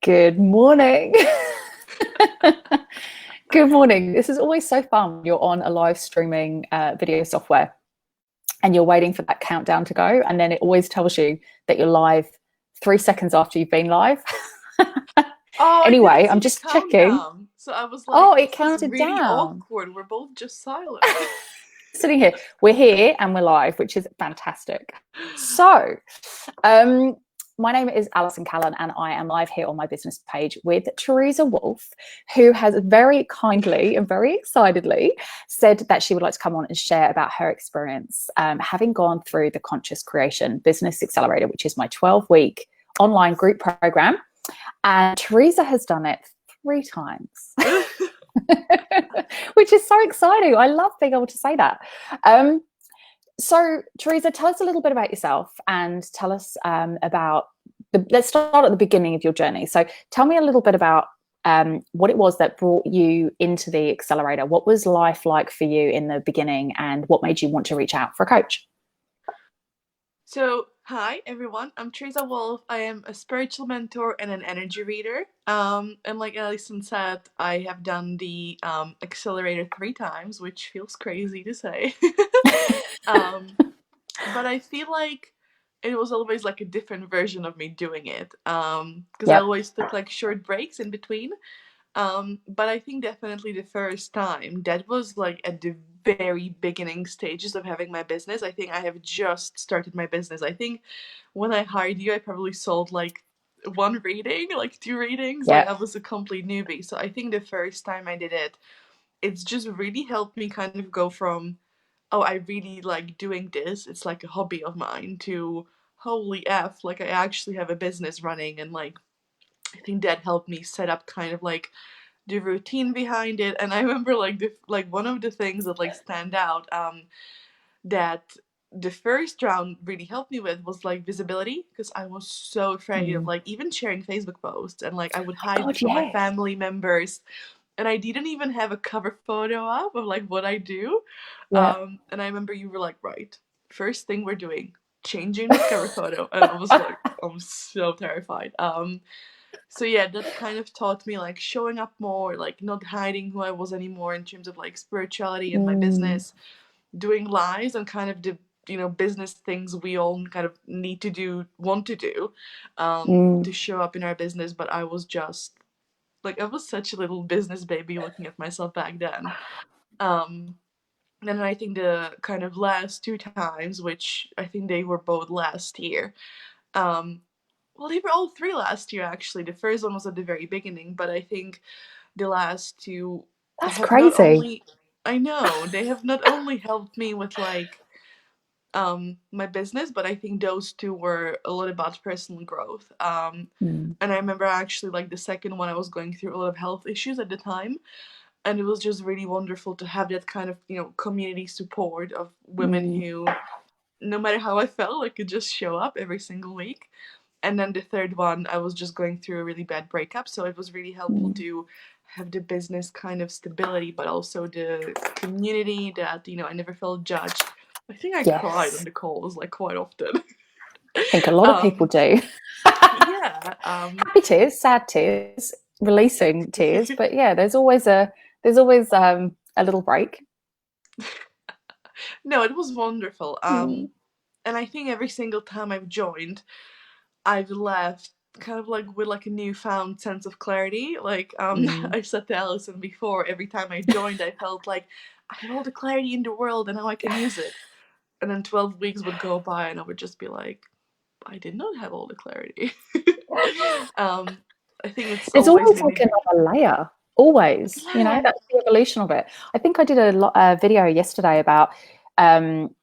Good morning. Good morning. This is always so fun. You're on a live streaming video software and you're waiting for that countdown to go. And then it always tells you that you're live 3 seconds after you've been live. Oh, I didn't Anyway, see I'm the just checking. countdown. So I was like, Oh, it this is counted really down. awkward. We're both just silent. Sitting here. We're here and we're live, which is fantastic. So, my name is Alison Callan and I am live here on my business page with Tereza Wolf, who has very kindly and very excitedly said that she would like to come on and share about her experience having gone through the Conscious Creation Business Accelerator, which is my 12-week online group program. And Tereza has done it 3 times. Which is so exciting. I love being able to say that. So, Tereza, tell us a little bit about yourself and tell us let's start at the beginning of your journey. So tell me a little bit about what it was that brought you into the accelerator. What was life like for you in the beginning and what made you want to reach out for a coach? So, hi everyone. I'm Tereza Wolf. I am a spiritual mentor and an energy reader. And like Alison said, I have done the accelerator 3 times, which feels crazy to say. um, but I feel like it was always like a different version of me doing it. Because I Yep. always took like short breaks in between. But I think definitely the first time that was like at the very beginning stages of having my business. I think I have just started my business. I think when I hired you, I probably sold like 1 reading, like 2 readings. Like Yep. I was a complete newbie. So I think the first time I did it, it's just really helped me kind of go from, oh, I really like doing this. It's like a hobby of mine to holy F, like I actually have a business running. And like, I think that helped me set up kind of like the routine behind it. And I remember like one of the things that like stand out that the first round really helped me with was like visibility, because I was so afraid of Mm. like even sharing Facebook posts, and like I would Oh hide God, from my yes. family members, and I didn't even have a cover photo up of like what I do. Yeah. And I remember you were like, right, first thing we're doing, changing this cover photo, and I was like, I'm so terrified. So yeah, that kind of taught me like showing up more, like not hiding who I was anymore in terms of like spirituality and my Mm. business, doing lives and kind of the business things we all kind of need to do, want to do, Mm. to show up in our business. But I was just like, I was such a little business baby looking at myself back then. Um, and then I think the kind of last 2 times, which I think they were both last year, um, well, they were all 3 last year actually. The first one was at the very beginning, but I think the last 2 That's have not crazy. only, I know, they have not only helped me with like my business, but I think those 2 were a lot about personal growth. Mm. And I remember actually like the second one, I was going through a lot of health issues at the time, and it was just really wonderful to have that kind of community support of women Mm. who, no matter how I felt, I could just show up every single week. And then the third one, I was just going through a really bad breakup, so it was really helpful Mm. to have the business kind of stability, but also the community that I never felt judged. I think I cried on Yes. the calls like quite often. I think a lot of people um, do. yeah. Happy tears, sad tears, releasing tears, but yeah, there's always a little break. No, it was wonderful. Mm. And I think every single time I've joined, I've left kind of like with like a newfound sense of clarity. Like Mm. I said to Alison before, every time I joined, I felt like I have all the clarity in the world and now I can use it. And then 12 weeks would go by and I would just be like, I did not have all the clarity. um, I think it's There's always always made like me, another layer, always, yeah, that's the evolution of it. I think I did a video yesterday about um,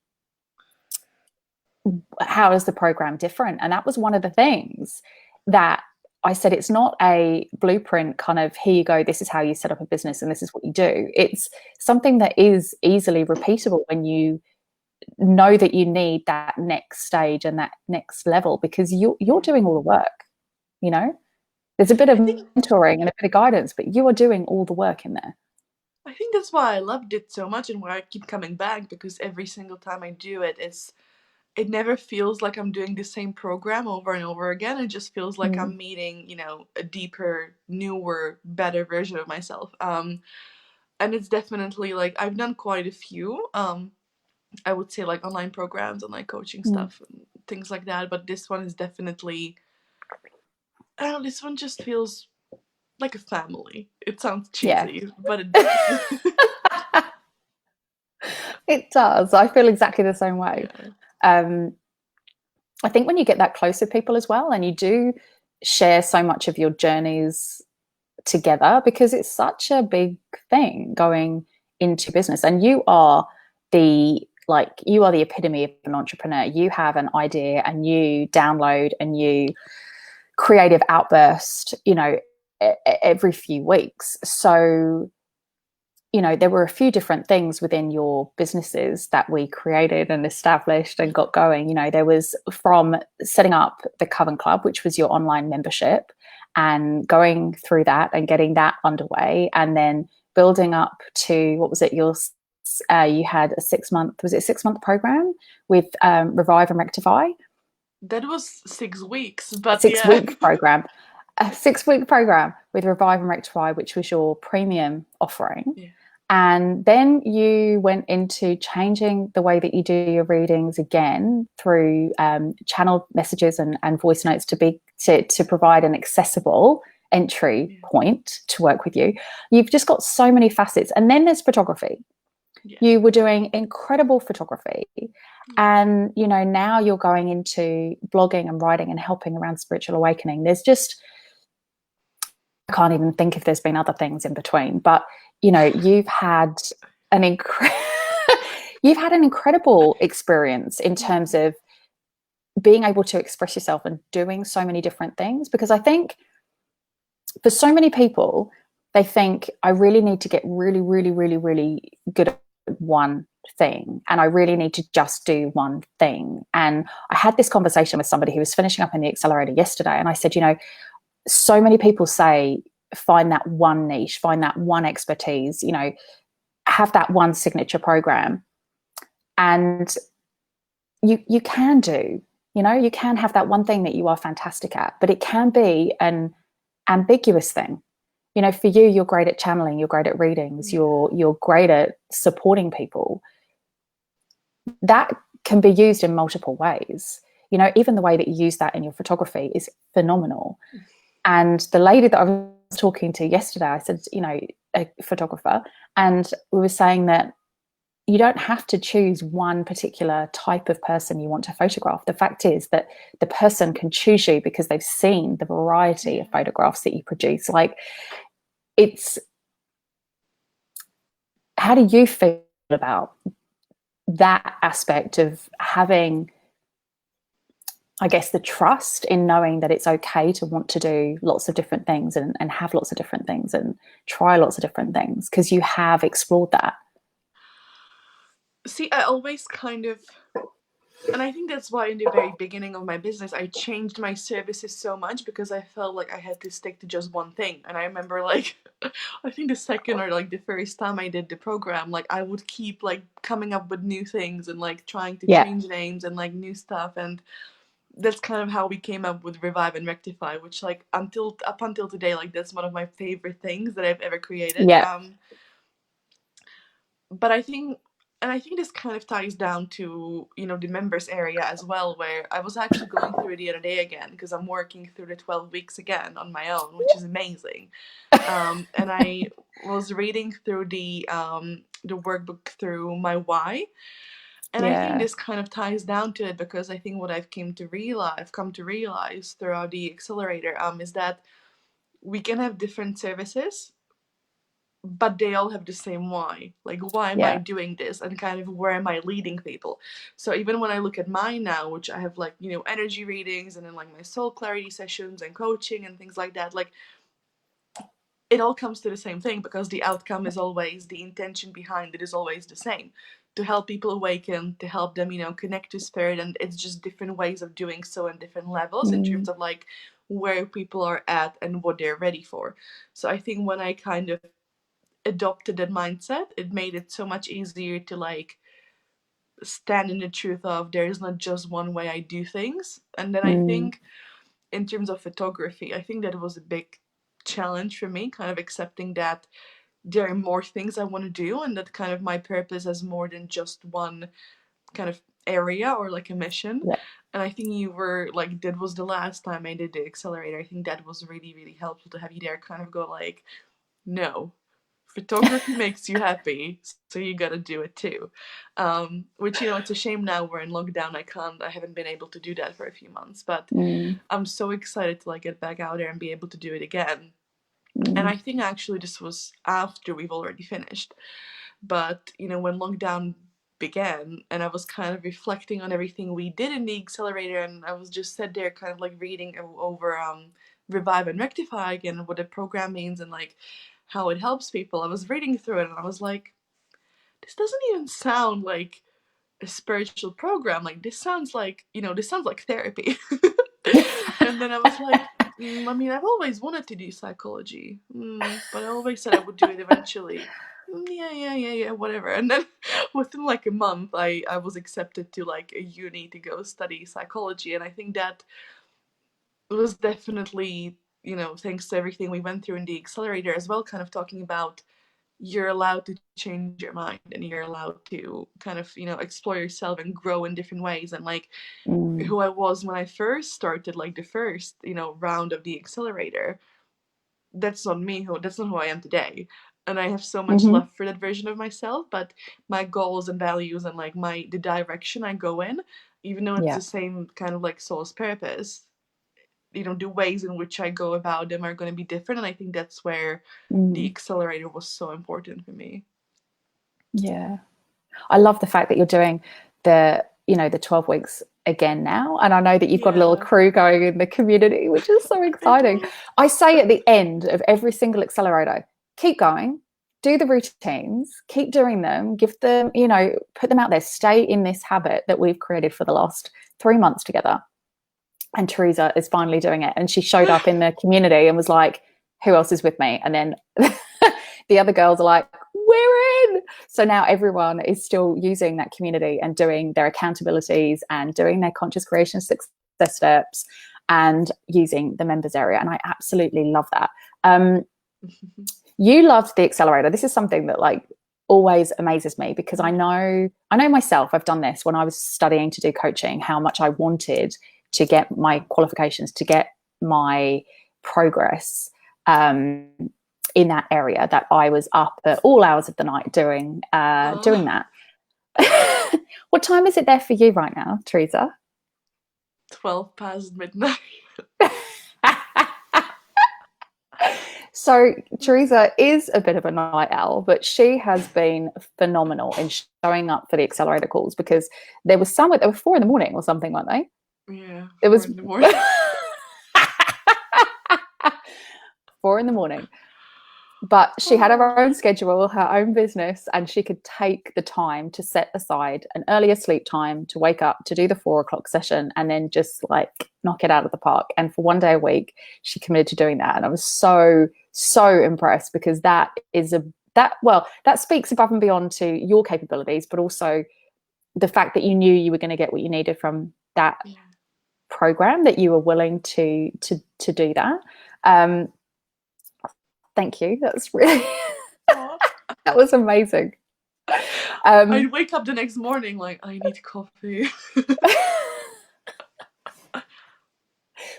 how is the program different, and that was one of the things that I said. It's not a blueprint kind of, here you go, this is how you set up a business and this is what you do. It's something that is easily repeatable when you know that you need that next stage and that next level, because you're doing all the work, you know there's a bit of I think mentoring and a bit of guidance, but you are doing all the work in there. I think that's why I loved it so much and why I keep coming back, because every single time I do it, it never feels like I'm doing the same program over and over again. It just feels like I'm meeting, a deeper, newer, better version of myself. And it's definitely like I've done quite a few. I would say like online programs and like coaching stuff and things like that. But this one is definitely, I don't know, this one just feels like a family. It sounds Yeah. cheesy, but it does. It does. I feel exactly the same way. Yeah. I think when you get that close with people as well, and you do share so much of your journeys together, because it's such a big thing going into business, and you are the epitome of an entrepreneur. You have an idea and you download a new creative outburst, every few weeks. So there were a few different things within your businesses that we created and established and got going. There was from setting up the Coven Club, which was your online membership, and going through that and getting that underway, and then building up to, what was it, you had a 6 month program with Revive and Rectify. That was 6 weeks, but Six yeah. week program. A 6 week program with Revive and Rectify, which was your premium offering. Yeah. And then you went into changing the way that you do your readings again through channel messages and voice notes to provide an accessible entry point to work with you. You've just got so many facets. And then there's photography. Yeah. You were doing incredible photography. And, now you're going into blogging and writing and helping around spiritual awakening. There's just, I can't even think if there's been other things in between, but you've had an incredible experience in terms of being able to express yourself and doing so many different things. Because I think for so many people, they think, I really need to get really, really, really, really good at one thing, and I really need to just do one thing. And I had this conversation with somebody who was finishing up in the accelerator yesterday, and I said, so many people say, find that one niche, find that one expertise, have that one signature program. And you can do, you can have that one thing that you are fantastic at, but it can be an ambiguous thing. For you, you're great at channeling, you're great at readings, you're great at supporting people. That can be used in multiple ways. Even the way that you use that in your photography is phenomenal. And the lady that I was talking to yesterday, I said, a photographer, and we were saying that you don't have to choose one particular type of person you want to photograph. The fact is that the person can choose you because they've seen the variety of photographs that you produce. Like, how do you feel about that aspect of having, I guess, the trust in knowing that it's okay to want to do lots of different things and have lots of different things and try lots of different things because you have explored that? See, I always and I think that's why in the very beginning of my business, I changed my services so much because I felt like I had to stick to just one thing. And I remember I think the second or the first time I did the program, I would keep coming up with new things and trying to change names and new stuff. And that's kind of how we came up with Revive and Rectify, which up until today, that's one of my favorite things that I've ever created. Yeah. But I think this kind of ties down to, the members area as well, where I was actually going through it the other day again, because I'm working through the 12 weeks again on my own, which is amazing. And I was reading through the workbook through my why. And I think this kind of ties down to it, because I think what I've come to realize throughout the accelerator is that we can have different services, but they all have the same why. Why am I doing this, and kind of where am I leading people? So even when I look at mine now, which I have energy readings and then my soul clarity sessions and coaching and things like that, it all comes to the same thing, because the outcome is always, the intention behind it is always the same: to help people awaken, to help them connect to spirit. And it's just different ways of doing so and different levels in terms of where people are at and what they're ready for. So I think when I kind of adopted that mindset, it made it so much easier to stand in the truth of there is not just one way I do things. And then I Mm. think in terms of photography, I think that was a big challenge for me, kind of accepting that there are more things I want to do, and that kind of my purpose has more than just one kind of area or like a mission. Yeah. And I think you were like, that was the last time I did the accelerator. I think that was really, really helpful to have you there kind of go like, no, photography makes you happy, so you gotta do it too. Which, you know, it's a shame now we're in lockdown. I haven't been able to do that for a few months, but Mm. I'm so excited to like get back out there and be able to do it again. And Mm. I think actually this was after we've already finished. But, you know, when lockdown began and I was kind of reflecting on everything we did in the accelerator, and I was just sat there kind of like reading over Revive and Rectify again, what the program means and like how it helps people. I was reading through it and I was like, this doesn't even sound like a spiritual program. Like, this sounds like, you know, this sounds like therapy. And then I was like, I mean, I've always wanted to do psychology, but I always said I would do it eventually. Yeah, whatever. And then within like a month, I was accepted to like a uni to go study psychology. And I think that was definitely, you know, thanks to everything we went through in the accelerator as well, kind of talking about you're allowed to change your mind and you're allowed to kind of, you know, explore yourself and grow in different ways. And like Mm. who I was when I first started, like the first, you know, round of the accelerator, that's not me, that's not who I am today. And I have so much Mm-hmm. love for that version of myself, but my goals and values and like the direction I go in, even though it's Yeah. the same kind of like soul's purpose, you know, the ways in which I go about them are going to be different. And I think that's where the Mm. accelerator was so important for me. Yeah. I love the fact that you're doing the 12 weeks again now. And I know that you've got a little Yeah. crew going in the community, which is so exciting. I say at the end of every single accelerator, keep going, do the routines, keep doing them, give them, put them out there, stay in this habit that we've created for the last 3 months together. And Tereza is finally doing it. And she showed up in the community and was like, who else is with me? And then the other girls are like, we're in. So now everyone is still using that community and doing their accountabilities and doing their conscious creation success steps and using the members area. And I absolutely love that. You loved the accelerator. This is something that like always amazes me, because I know myself, I've done this when I was studying to do coaching, how much I wanted to get my qualifications, to get my progress in that area, that I was up at all hours of the night doing that. What time is it there for you right now, Tereza? 12 past midnight. So Tereza is a bit of a night owl, but she has been phenomenal in showing up for the accelerator calls, because there were 4 a.m. or something, weren't they? Yeah, It 4 was in the morning. 4 a.m. But she had her own schedule, her own business, and she could take the time to set aside an earlier sleep time to wake up to do the 4 o'clock session and then just like knock it out of the park. And for 1 day a week, she committed to doing that. And I was so, so impressed, because that speaks above and beyond to your capabilities, but also the fact that you knew you were going to get what you needed from that program, that you were willing to do that. Thank you. That's really that was amazing. I'd wake up the next morning like, I need coffee.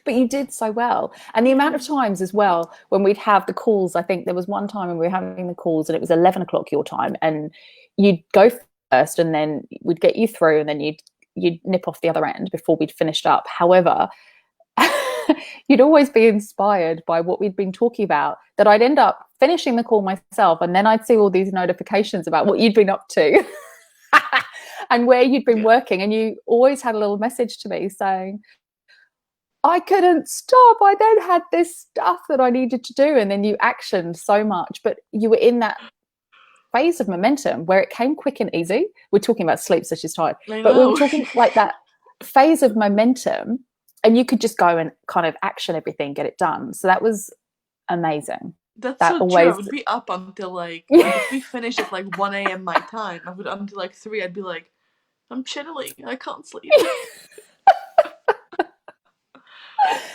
But you did so well. And the amount of times as well when we'd have the calls, I think there was one time when we were having the calls and it was 11 o'clock your time, and you'd go first and then we'd get you through, and then you'd nip off the other end before we'd finished up. However, you'd always be inspired by what we'd been talking about, that I'd end up finishing the call myself, and then I'd see all these notifications about what you'd been up to and where you'd been working. And you always had a little message to me saying, I couldn't stop. I then had this stuff that I needed to do. And then you actioned so much, but you were in that phase of momentum where it came quick and easy. We're talking about sleep, so she's tired, but we were talking like that phase of momentum, and you could just go and kind of action everything, get it done. So that was amazing. That's that so always... true. I would be up until like if we finished at like 1 a.m. my time, I would until like 3. I'd be like, I'm chilling. I can't sleep.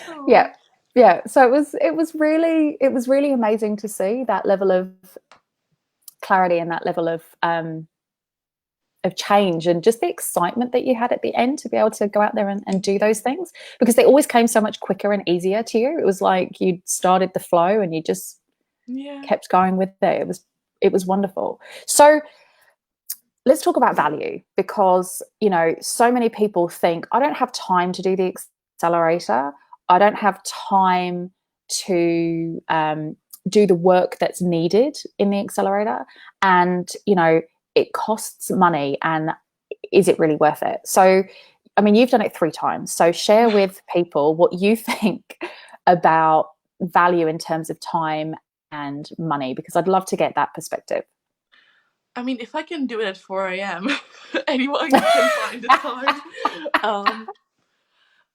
Oh. Yeah, yeah. So it was really amazing to see that level of clarity and that level of change, and just the excitement that you had at the end to be able to go out there and do those things, because they always came so much quicker and easier to you. It was like you started the flow and you just Yeah. kept going with it. It was wonderful. So let's talk about value, because so many people think, I don't have time to do the accelerator, I don't have time to do the work that's needed in the accelerator, and it costs money, and is it really worth it? So I mean, you've done it 3 times, so share with people what you think about value in terms of time and money, because I'd love to get that perspective. I mean, if I can do it at 4 a.m., anyone can find the time.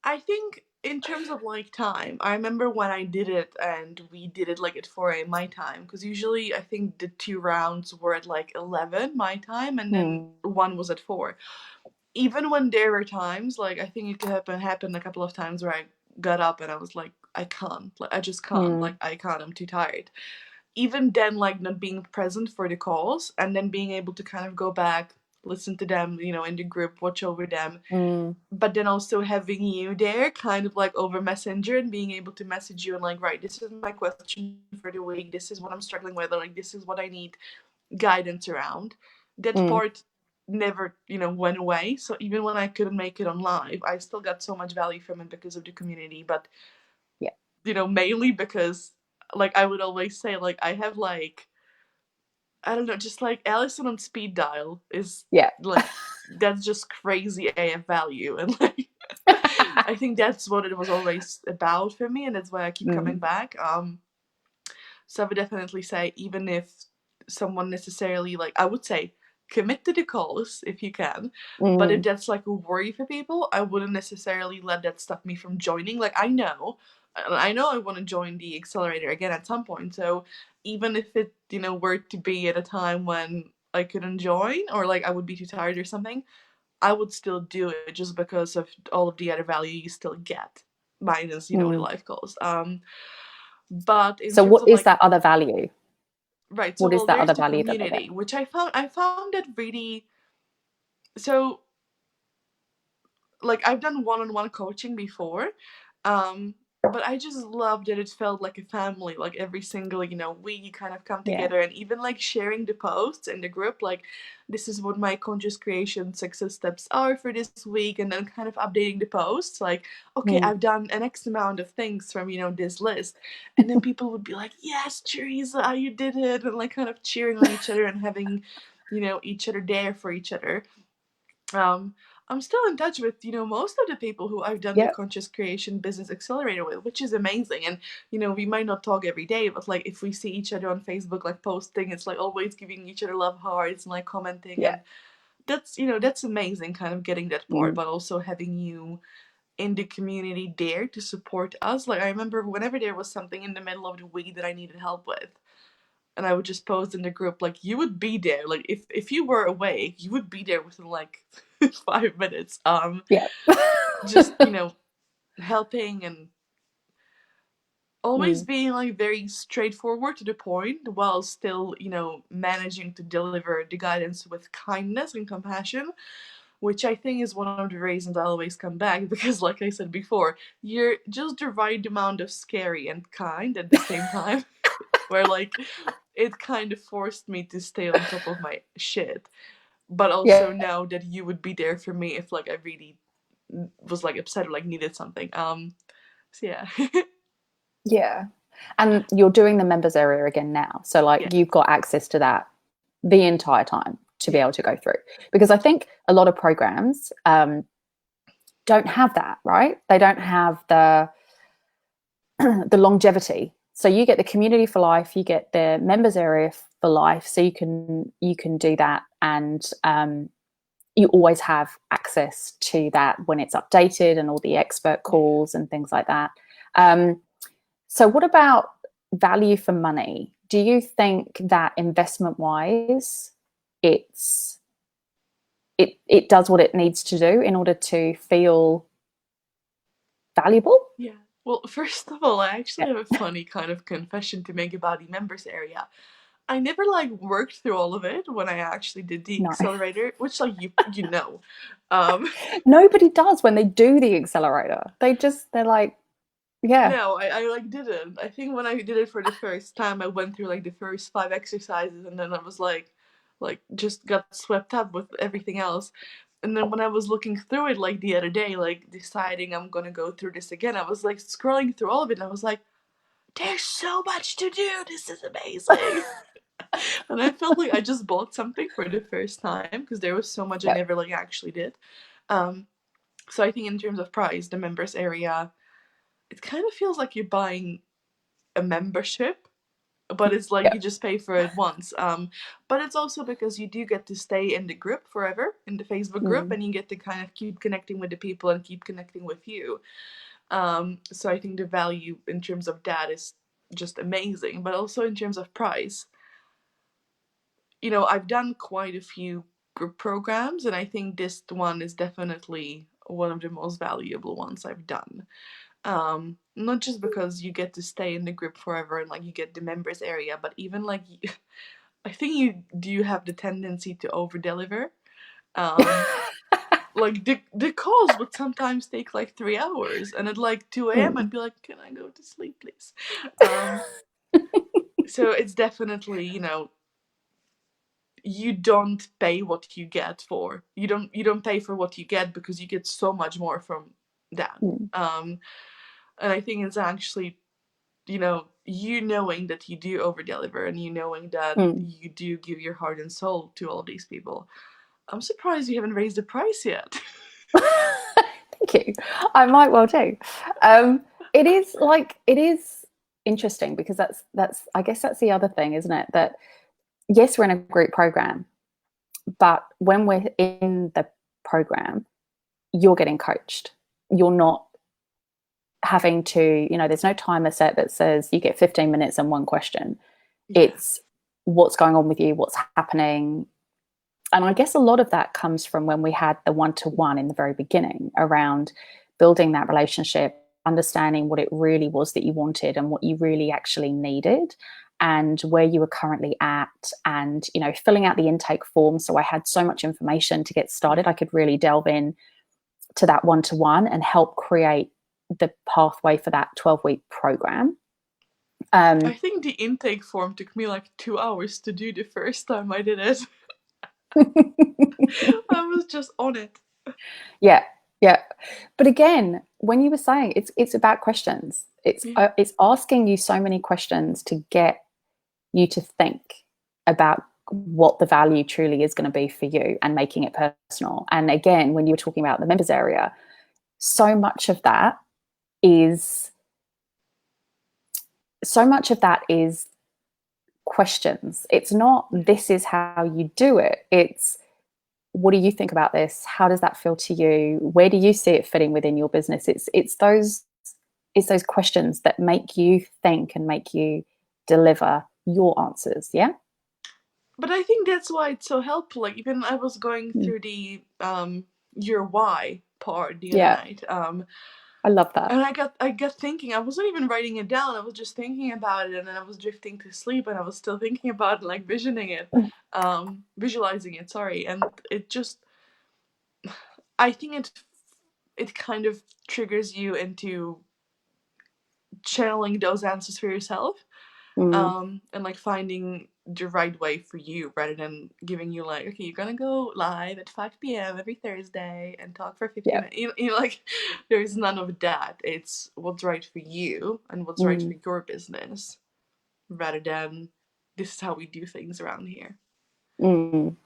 I think in terms of like time, I remember when I did it and we did it like at 4 a.m. my time, because usually I think the 2 rounds were at like 11 my time and then one was at 4. Even when there were times, like I think it happened a couple of times where I got up and I was like, I can't, like I just can't, like I can't, I'm too tired. Even then, like not being present for the calls and then being able to kind of go back, listen to them, in the group, watch over them, but then also having you there kind of like over Messenger and being able to message you and like, right, this is my question for the week, this is what I'm struggling with, or like this is what I need guidance around. That part never, went away. So even when I couldn't make it on live, I still got so much value from it because of the community. But Yeah. Mainly because like I would always say, like I have like, I don't know, just like Allison on speed dial is Yeah. like, that's just crazy AF value. And like I think that's what it was always about for me, and that's why I keep coming back. So I would definitely say, even if someone necessarily, like, I would say commit to the calls if you can. But if that's like a worry for people, I wouldn't necessarily let that stop me from joining. Like, I want to join the accelerator again at some point. So even if it, were to be at a time when I couldn't join, or like I would be too tired or something, I would still do it just because of all of the other value you still get, minus, the live calls. But in So terms what of is like, that other value? right, so What is well, that there's other the value that they get? community, which I found that really, so like I've done one-on-one coaching before, but I just loved that it felt like a family. Like every single week you kind of come Yeah. together, and even like sharing the posts in the group, like this is what my conscious creation success steps are for this week, and then kind of updating the posts, like, okay, I've done an X amount of things from this list, and then people would be like, yes, Teresa, you did it, and like kind of cheering on each other and having each other there for each other. I'm still in touch with, most of the people who I've done the Yeah. Conscious Creation Business Accelerator with, which is amazing. And, we might not talk every day, but like if we see each other on Facebook, like posting, it's like always giving each other love hearts and like commenting. Yeah. And that's amazing, kind of getting that part, but also having you in the community there to support us. Like I remember whenever there was something in the middle of the week that I needed help with, and I would just post in the group, like, you would be there. Like, if you were awake, you would be there within, like, 5 minutes. Yeah. Just, helping and always being, like, very straightforward to the point while still, managing to deliver the guidance with kindness and compassion, which I think is one of the reasons I always come back, because, like I said before, you're just the right amount of scary and kind at the same time, where, like, it kind of forced me to stay on top of my shit, but also Yeah. know that you would be there for me if like I really was like upset or like needed something. So yeah. Yeah. And you're doing the members area again now. So like Yeah. you've got access to that the entire time to be Yeah. able to go through. Because I think a lot of programs don't have that, right? They don't have the the longevity. So you get the community for life, you get the members area for life. So you can do that, and you always have access to that when it's updated, and all the expert calls and things like that. So what about value for money? Do you think that investment wise, it's it does what it needs to do in order to feel valuable. Yeah. Well, first of all, I Yeah. actually have a funny kind of confession to make about the members area. I never like worked through all of it when I actually did the No. accelerator, which like you know. Um Nobody does when they do the accelerator. They're like, yeah. no, I like didn't. I think when I did it for the first time I went through like the first 5 exercises and then I was like just got swept up with everything else. And then when I was looking through it like the other day, like deciding I'm gonna go through this again, I was like scrolling through all of it and I was like, there's so much to do. This is amazing. And I felt like I just bought something for the first time because there was so much I Yep. never like actually did. Um, so I think in terms of price, the members area, it kind of feels like you're buying a membership, but it's like you Yep. just pay for it once. But it's also because you do get to stay in the group forever, in the Facebook group, Mm. and you get to kind of keep connecting with the people and keep connecting with you. So I think the value in terms of that is just amazing, but also in terms of price. You know, I've done quite a few group programs, and I think this one is definitely one of the most valuable ones I've done. Not just because you get to stay in the group forever and like you get the members area, but even like I think you do have the tendency to over deliver. Um, like the calls would sometimes take like 3 hours, and at like 2 a.m. I'd Mm. be like, "Can I go to sleep, please?" Um, so it's definitely, you know, you don't pay what you get for. You don't pay for what you get because you get so much more from that. Mm. And I think it's actually, you know, you knowing that you do over deliver and you knowing that Mm. you do give your heart and soul to all these people. I'm surprised you haven't raised the price yet. Thank you. I might well do. Um, it is interesting because that's I guess that's the other thing, isn't it? That yes, we're in a group program, but when we're in the program, you're getting coached. You're not having to, there's no timer set that says you get 15 minutes and one question. Yeah. It's what's going on with you, what's happening. And I guess a lot of that comes from when we had the one-to-one in the very beginning around building that relationship, understanding what it really was that you wanted and what you really actually needed and where you were currently at, and filling out the intake form. So I had so much information to get started. I could really delve in to that one-to-one and help create the pathway for that 12-week program. I think the intake form took me like 2 hours to do the first time I did it. I was just on it. Yeah, yeah. But again, when you were saying it's about questions, Yeah. it's asking you so many questions to get you to think about what the value truly is going to be for you and making it personal. And again, when you were talking about the members area, so much of that is questions. It's not this is how you do it. It's what do you think about this? How does that feel to you? Where do you see it fitting within your business? It's those questions that make you think and make you deliver your answers. Yeah. But I think that's why it's so helpful. Like even I was going through the your why part the other Yeah. night. I love that. And I got thinking, I wasn't even writing it down, I was just thinking about it, and then I was drifting to sleep and I was still thinking about it, like visioning it, visualizing it, sorry. And it just, I think it kind of triggers you into channeling those answers for yourself. Mm, And like finding the right way for you rather than giving you like, okay, you're gonna go live at 5 p.m. every Thursday and talk for 50 yeah. minutes. Like there's none of that. It's what's right for you and what's right for Mm, your business rather than this is how we do things around here. mm.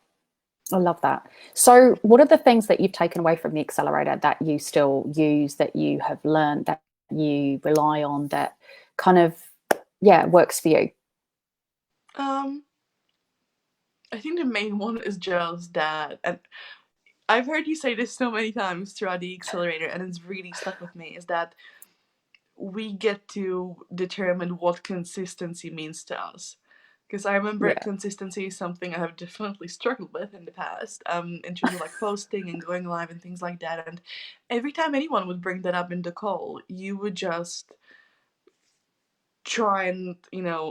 I love that. So, what are the things that you've taken away from the accelerator that you still use, that you have learned, that you rely on, that kind of, yeah, works for you? Um, I think the main one is just that, and I've heard you say this so many times throughout the accelerator, and it's really stuck with me, is that we get to determine what consistency means to us. Because I remember Yeah. consistency is something I have definitely struggled with in the past, in terms of like posting and going live and things like that. And every time anyone would bring that up in the call, you would just try and,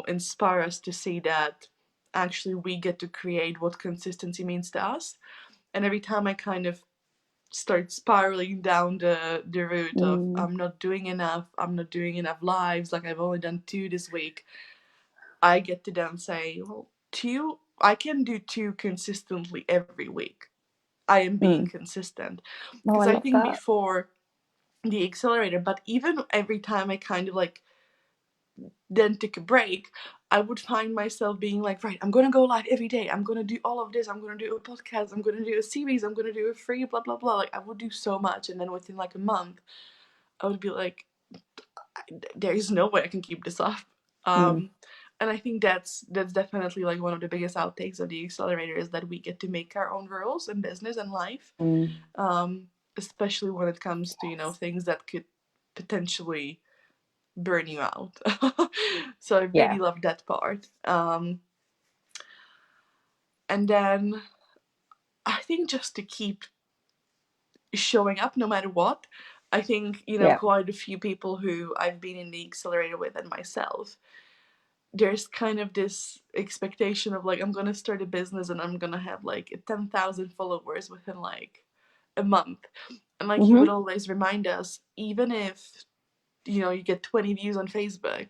inspire us to see that actually we get to create what consistency means to us. And every time I kind of start spiraling down the route of I'm not doing enough lives, like I've only done 2 this week, I get to then say, well, 2, I can do 2 consistently every week. I am being consistent. Oh, I Because I love think that. before the accelerator, but even every time I kind of like then took a break, I would find myself being like, right, I'm gonna go live every day. I'm gonna do all of this. I'm gonna do a podcast. I'm gonna do a series. I'm gonna do a free blah blah blah. Like I would do so much, and then within like a month, I would be like, there is no way I can keep this up. And I think that's definitely like one of the biggest outtakes of the accelerator is that we get to make our own rules in business and life, especially when it comes to things that could potentially burn you out. So I Yeah. really love that part. And then I think just to keep showing up no matter what, I think, Yeah. quite a few people who I've been in the accelerator with and myself, there's kind of this expectation of like, I'm going to start a business and I'm going to have like 10,000 followers within like a month. And like you would always remind us, even if, you get 20 views on Facebook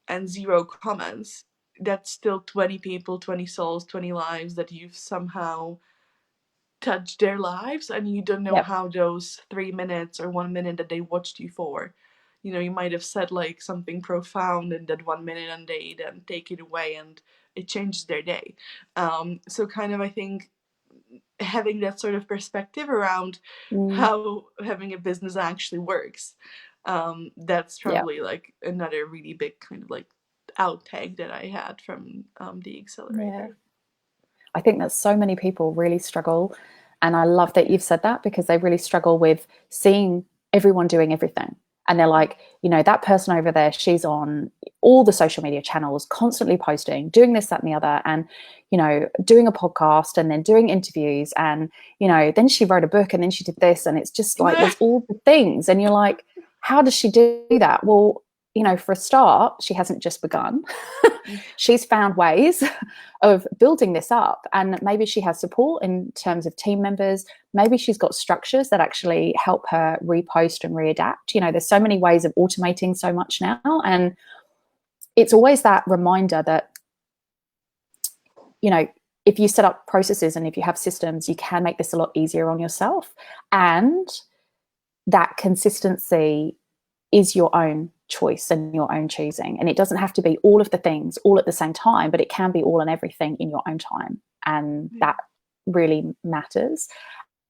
and 0 comments, that's still 20 people, 20 souls, 20 lives that you've somehow touched their lives, and you don't know Yep. how those 3 minutes or 1 minute that they watched you for, you might have said like something profound in that 1 minute and they then take it away and it changes their day. So kind of I think having that sort of perspective around how having a business actually works, that's Yeah. probably like another really big kind of like outtake that I had from the Yeah. accelerator. I think that so many people really struggle. And I love that you've said that, because they really struggle with seeing everyone doing everything. And they're like, that person over there, she's on all the social media channels, constantly posting, doing this, that, and the other, and, doing a podcast and then doing interviews. And, then she wrote a book and then she did this. And it's just like, there's all the things. And you're like, how does she do that? Well, for a start, she hasn't just begun. She's found ways of building this up, and maybe she has support in terms of team members. Maybe she's got structures that actually help her repost and readapt. There's so many ways of automating so much now, and it's always that reminder that if you set up processes and if you have systems, you can make this a lot easier on yourself, and that consistency is your own choice and your own choosing. And it doesn't have to be all of the things all at the same time, but it can be all and everything in your own time. And that really matters.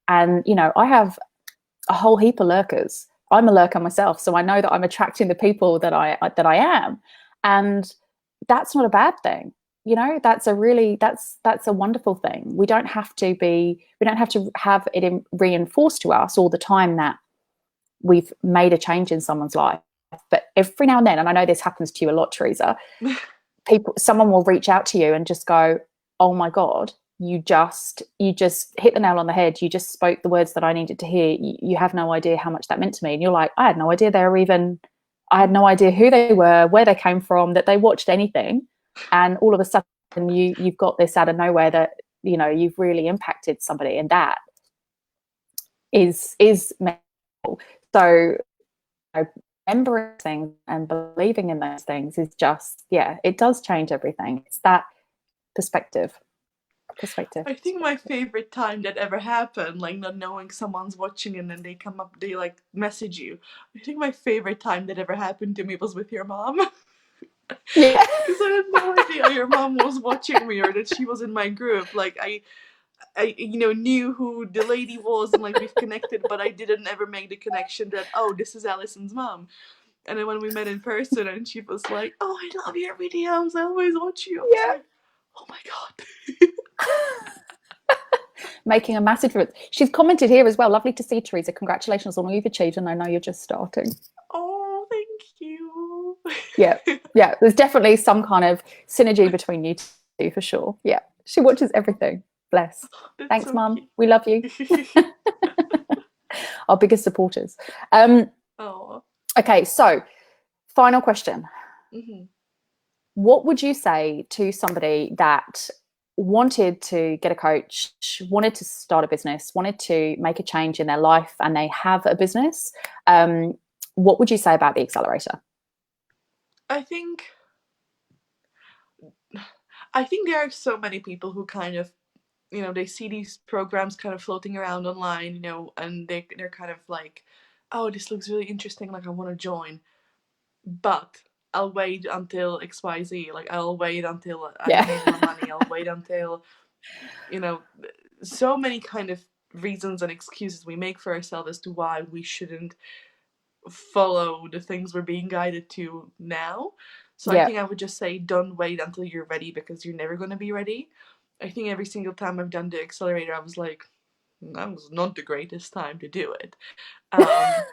And, I have a whole heap of lurkers. I'm a lurker myself, so I know that I'm attracting the people that I am. And that's not a bad thing. That's a wonderful thing. We don't have to have it reinforced to us all the time that we've made a change in someone's life. But every now and then, and I know this happens to you a lot, Tereza, someone will reach out to you and just go, oh my God, you just hit the nail on the head. You just spoke the words that I needed to hear. You have no idea how much that meant to me. And you're like, I had no idea I had no idea who they were, where they came from, that they watched anything. And all of a sudden you've got this out of nowhere that, you've really impacted somebody, and that is so remembering things and believing in those things is just, it does change everything. It's that perspective. I think my favorite time that ever happened, like not knowing someone's watching and then they come up, they like message you. I think my favorite time that ever happened to me was with your mom. Yeah. Because I had no idea your mom was watching me or that she was in my group. Like I knew who the lady was and like we've connected, but I didn't ever make the connection that, oh, this is Alison's mom. And then when we met in person and she was like, oh, I love your videos, I always watch you. I was like, oh my God. Making a massive difference. She's commented here as well. Lovely to see, Tereza. Congratulations on all you've achieved, and I know you're just starting. Oh, thank you. Yeah. Yeah. There's definitely some kind of synergy between you two for sure. Yeah. She watches everything. Bless. That's Thanks, so Mum. cute. We love you. Our biggest supporters. Oh. Okay. So, final question. Mm-hmm. What would you say to somebody that wanted to get a coach, wanted to start a business, wanted to make a change in their life, and they have a business? What would you say about the accelerator? I think there are so many people who kind of, they see these programs kind of floating around online, and they're kind of like, oh, this looks really interesting, like I want to join, but I'll wait until XYZ, like I'll wait until I Yeah. make more money, I'll wait until, so many kind of reasons and excuses we make for ourselves as to why we shouldn't follow the things we're being guided to now. So I Yeah. think I would just say don't wait until you're ready, because you're never going to be ready. I think every single time I've done the accelerator, I was like, that was not the greatest time to do it. But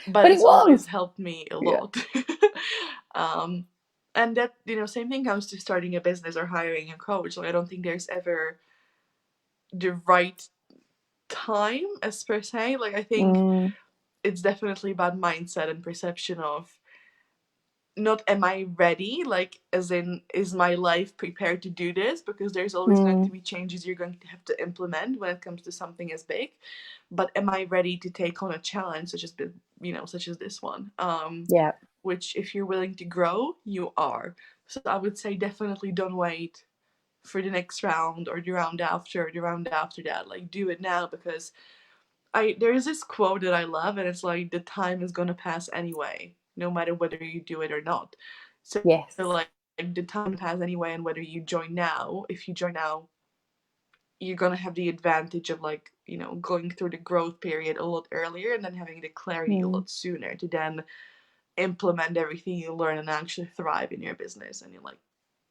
But it it's always was. helped me a Yeah. lot. And that, same thing comes to starting a business or hiring a coach. Like, I don't think there's ever the right time as per se. Like, I think it's definitely about mindset and perception of, not am I ready, like as in, is my life prepared to do this, because there's always going to be changes you're going to have to implement when it comes to something as big, but am I ready to take on a challenge such as this one, Yeah. which if you're willing to grow, you are. So I would say definitely don't wait for the next round or the round after or the round after that. Like, do it now, because there is this quote that I love, and it's like, the time is gonna pass anyway, no matter whether you do it or not. So Yes. like the time pass anyway, and whether you join now, if you join now, you're gonna have the advantage of, like, going through the growth period a lot earlier, and then having the clarity a lot sooner to then implement everything you learn and actually thrive in your business and in, like,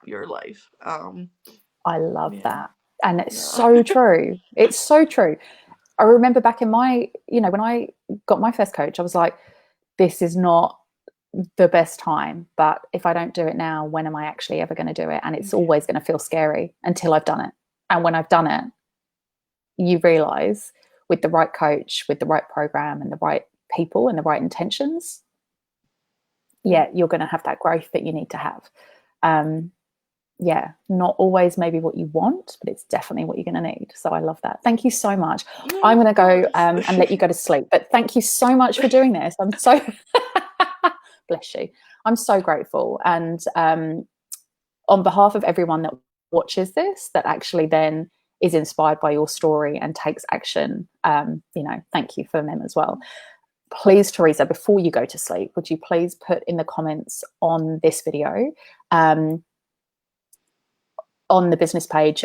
your life. I love Yeah. that. And it's No. so true. It's so true. I remember back in my, when I got my first coach, I was like, this is not the best time, but if I don't do it now, when am I actually ever going to do it? And it's always going to feel scary until I've done it. And when I've done it, you realize, with the right coach, with the right program and the right people and the right intentions, you're going to have that growth that you need to have. Not always maybe what you want, but it's definitely what you're going to need. So I love that. Thank you so much. I'm going to go and let you go to sleep, but thank you so much for doing this. I'm so bless you. I'm so grateful. And on behalf of everyone that watches this, that actually then is inspired by your story and takes action, thank you for them as well. Please, Tereza, before you go to sleep, would you please put in the comments on this video, on the business page,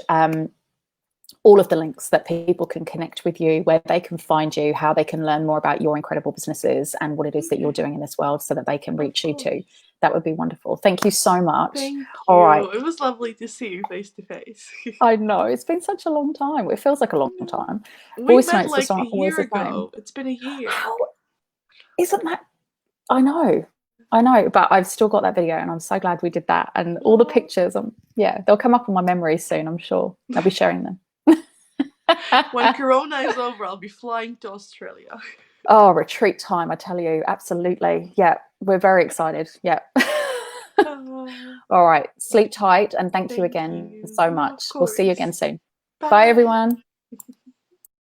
all of the links that people can connect with you, where they can find you, how they can learn more about your incredible businesses and what it is that you're doing in this world, so that they can reach you too. That would be wonderful. Thank you so much. Thank you. All right. It was lovely to see you face to face. I know, it's been such a long time. It feels like a long time. We Voice met notes like are a always year the same. ago. It's been a year. How isn't that? I know, but I've still got that video, and I'm so glad we did that. And all the pictures, they'll come up on my memories soon, I'm sure. I'll be sharing them. When Corona is over, I'll be flying to Australia. Oh, retreat time, I tell you. Absolutely. Yeah, we're very excited. Yeah. All right. Sleep tight, and thank you again so much. We'll see you again soon. Bye, everyone.